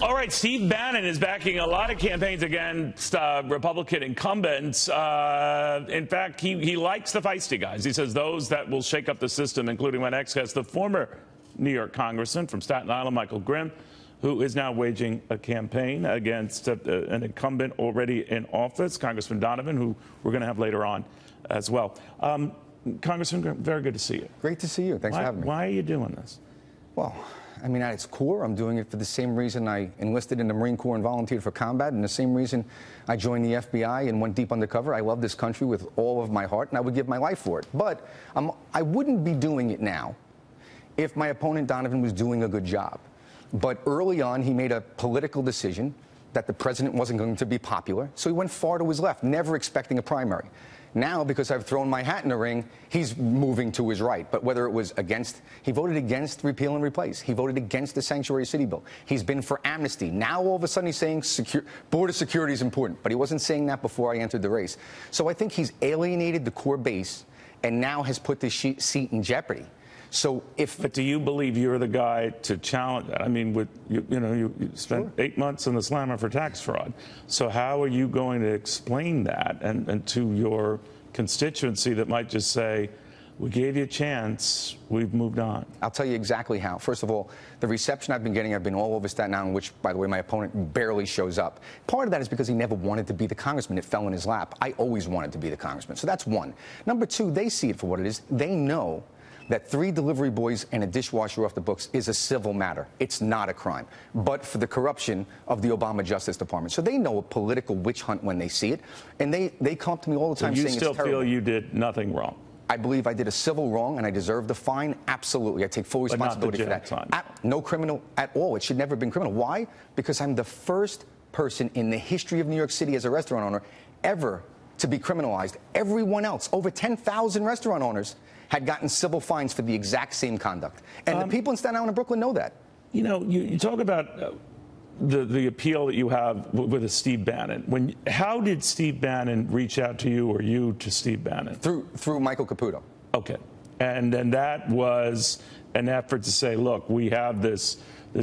All right, Steve Bannon is backing a lot of campaigns against Republican incumbents. In fact, he likes the feisty guys. He says those that will shake up the system, including my next guest, the former New York congressman from Staten Island, Michael Grimm, who is now waging a campaign against an incumbent already in office, Congressman Donovan, who we're going to have later on as well. Congressman Grimm, very good to see you. Great to see you. Thanks for having me. Why are you doing this? Well, I mean, at its core, I'm doing it for the same reason I enlisted in the Marine Corps and volunteered for combat, and the same reason I joined the FBI and went deep undercover. I love this country with all of my heart, and I would give my life for it. But I wouldn't be doing it now if my opponent, Donovan, was doing a good job. But early on, he made a political decision that the president wasn't going to be popular, so he went far to his left, never expecting a primary. Now, because I've thrown my hat in the ring, he's moving to his right. But whether it was he voted against repeal and replace. He voted against the sanctuary city bill. He's been for amnesty. Now, all of a sudden, he's saying border security is important. But he wasn't saying that before I entered the race. So I think he's alienated the core base and now has put this seat in jeopardy. So But do you believe you're the guy to challenge that? I mean, you spent 8 months in the slammer for tax fraud. So how are you going to explain that and to your constituency that might just say, we gave you a chance, we've moved on? I'll tell you exactly how. First of all, the reception I've been getting, I've been all over Staten Island, which, by the way, my opponent barely shows up. Part of that is because he never wanted to be the congressman. It fell in his lap. I always wanted to be the congressman. So that's one. Number two, they see it for what it is. They know that 3 delivery boys and a dishwasher off the books is a civil matter. It's not a crime, but for the corruption of the Obama Justice Department. So they know a political witch hunt when they see it, and they come up to me all the time saying it's terrible. You still feel you did nothing wrong? I believe I did a civil wrong and I deserve the fine. Absolutely. I take full responsibility for that. Time. No criminal at all. It should never have been criminal. Why? Because I'm the first person in the history of New York City as a restaurant owner ever to be criminalized. Everyone else, over 10,000 restaurant owners, had gotten civil fines for the exact same conduct. And the people in Staten Island and Brooklyn know that. You know, you talk about the appeal that you have with Steve Bannon. How did Steve Bannon reach out to you or you to Steve Bannon? Through Michael Caputo. Okay. And that was an effort to say, look, we have this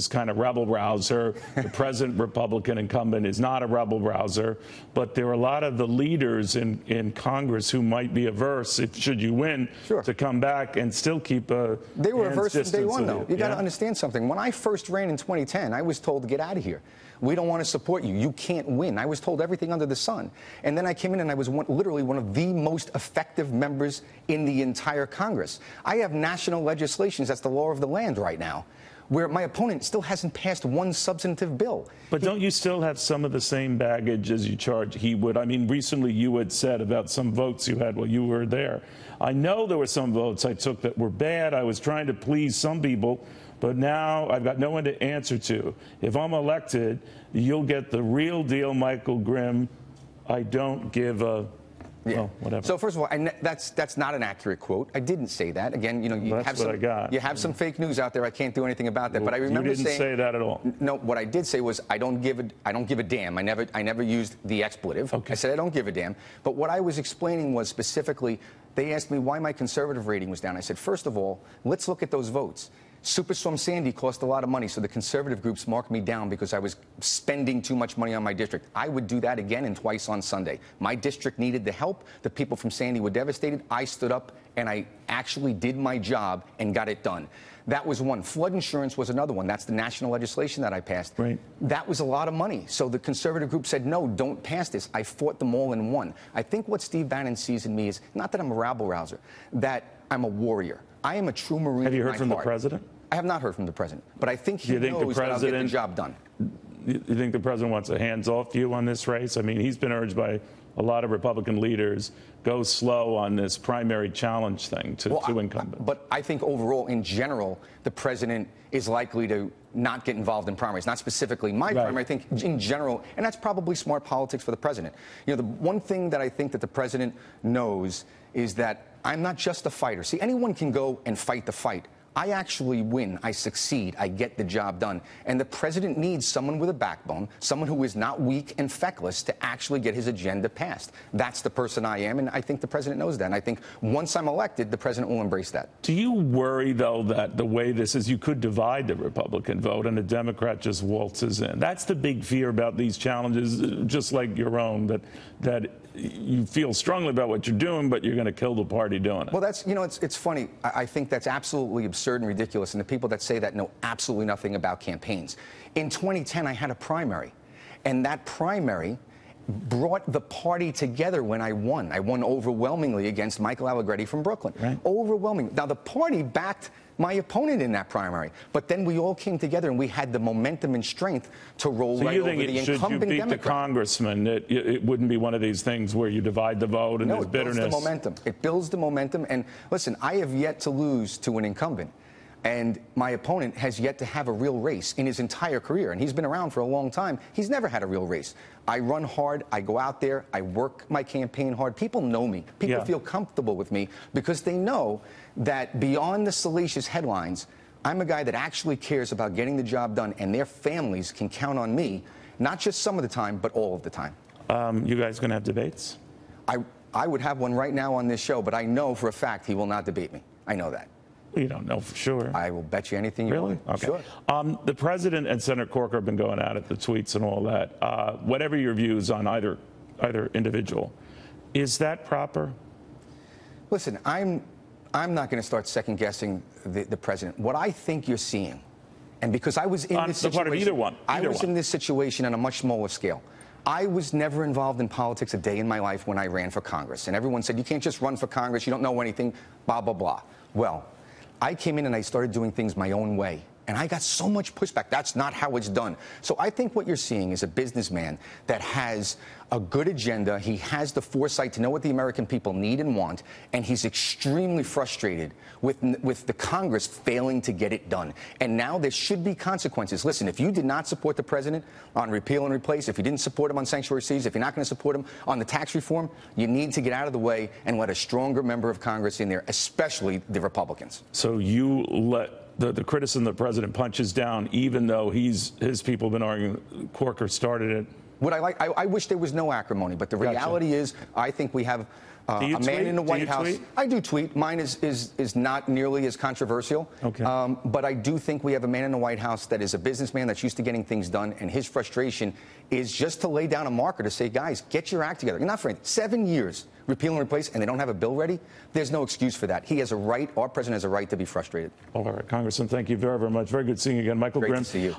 kind of rebel rouser. The present Republican incumbent is not a rebel rouser, but there are a lot of the leaders in Congress who might be averse, should you win, to come back and still keep a They were averse from day one, though. You got to understand something. When I first ran in 2010, I was told to get out of here. We don't want to support you. You can't win. I was told everything under the sun. And then I came in and I was literally one of the most effective members in the entire Congress. I have national legislation that's the law of the land right now, where my opponent still hasn't passed one substantive bill. But don't you still have some of the same baggage as you charge he would? I mean, recently you had said about some votes you had while you were there. I know there were some votes I took that were bad. I was trying to please some people, but now I've got no one to answer to. If I'm elected, you'll get the real deal, Michael Grimm. I don't give a... Yeah. Well, whatever. So first of all, that's not an accurate quote. I didn't say that. Again, you know, you have some fake news out there. I can't do anything about that. Well, but I remember you didn't say that at all. No, what I did say was I don't give a damn. I never used the expletive. Okay. I said I don't give a damn. But what I was explaining was specifically, they asked me why my conservative rating was down. I said, first of all, let's look at those votes. Superstorm Sandy cost a lot of money, so the conservative groups marked me down because I was spending too much money on my district. I would do that again and twice on Sunday. My district needed the help. The people from Sandy were devastated. I stood up and I actually did my job and got it done. That was one. Flood insurance was another one. That's the national legislation that I passed. Right. That was a lot of money. So the conservative group said, no, don't pass this. I fought them all and won. I think what Steve Bannon sees in me is not that I'm a rabble rouser, that I'm a warrior. I am a true Marine. Have you heard from the president? I have not heard from the president, but I think he knows that I'll get the job done. You think the president wants a hands-off view on this race? I mean, he's been urged by a lot of Republican leaders, go slow on this primary challenge thing to incumbents. But I think overall, in general, the president is likely to not get involved in primaries, not specifically my primary. I think in general, and that's probably smart politics for the president. You know, the one thing that I think that the president knows is that I'm not just a fighter. See, anyone can go and fight the fight. I actually win. I succeed. I get the job done. And the president needs someone with a backbone, someone who is not weak and feckless to actually get his agenda passed. That's the person I am, and I think the president knows that. And I think once I'm elected, the president will embrace that. Do you worry, though, that the way this is, you could divide the Republican vote and a Democrat just waltzes in? That's the big fear about these challenges, just like your own, that you feel strongly about what you're doing, but you're going to kill the party doing it. Well, that's, it's funny. I think that's absolutely absurd and ridiculous. And the people that say that know absolutely nothing about campaigns. In 2010, I had a primary, and that primary brought the party together when I won. I won overwhelmingly against Michael Allegretti from Brooklyn. Right. Overwhelming. Now, the party backed my opponent in that primary, but then we all came together and we had the momentum and strength to roll right over the incumbent Democrat. So you think should you beat the congressman, it wouldn't be one of these things where you divide the vote and there's bitterness? No, it builds the momentum. It builds the momentum. And listen, I have yet to lose to an incumbent. And my opponent has yet to have a real race in his entire career. And he's been around for a long time. He's never had a real race. I run hard. I go out there. I work my campaign hard. People know me. People feel comfortable with me because they know that beyond the salacious headlines, I'm a guy that actually cares about getting the job done. And their families can count on me, not just some of the time, but all of the time. You guys going to have debates? I would have one right now on this show, but I know for a fact he will not debate me. I know that. You don't know for sure. I will bet you anything you want. Okay. Sure. The president and Senator Corker have been going at it, the tweets and all that. Whatever your views on either individual, is that proper? Listen, I'm not going to start second guessing the president. What I think you're seeing, and because I was in this situation, part of either one. I was in this situation on a much smaller scale. I was never involved in politics a day in my life when I ran for Congress, and everyone said you can't just run for Congress. You don't know anything. Blah blah blah. Well, I came in and I started doing things my own way. And I got so much pushback. That's not how it's done. So I think what you're seeing is a businessman that has a good agenda. He has the foresight to know what the American people need and want. And he's extremely frustrated with the Congress failing to get it done. And now there should be consequences. Listen, if you did not support the president on repeal and replace, if you didn't support him on sanctuary cities, if you're not going to support him on the tax reform, you need to get out of the way and let a stronger member of Congress in there, especially the Republicans. So you let the criticism the president punches down, even though his people have been arguing Corker started it. What I wish there was no acrimony, but the reality is I think we have a man in the White House. Tweet? I do tweet. Mine is not nearly as controversial. Okay. But I do think we have a man in the White House that is a businessman that's used to getting things done, and his frustration is just to lay down a marker to say, guys, get your act together. You're not for anything. 7 years, repeal and replace, and they don't have a bill ready. There's no excuse for that. He has a right, our president has a right to be frustrated. All right, Congressman, thank you very, very much. Very good seeing you again. Michael Grimm. Great to see you.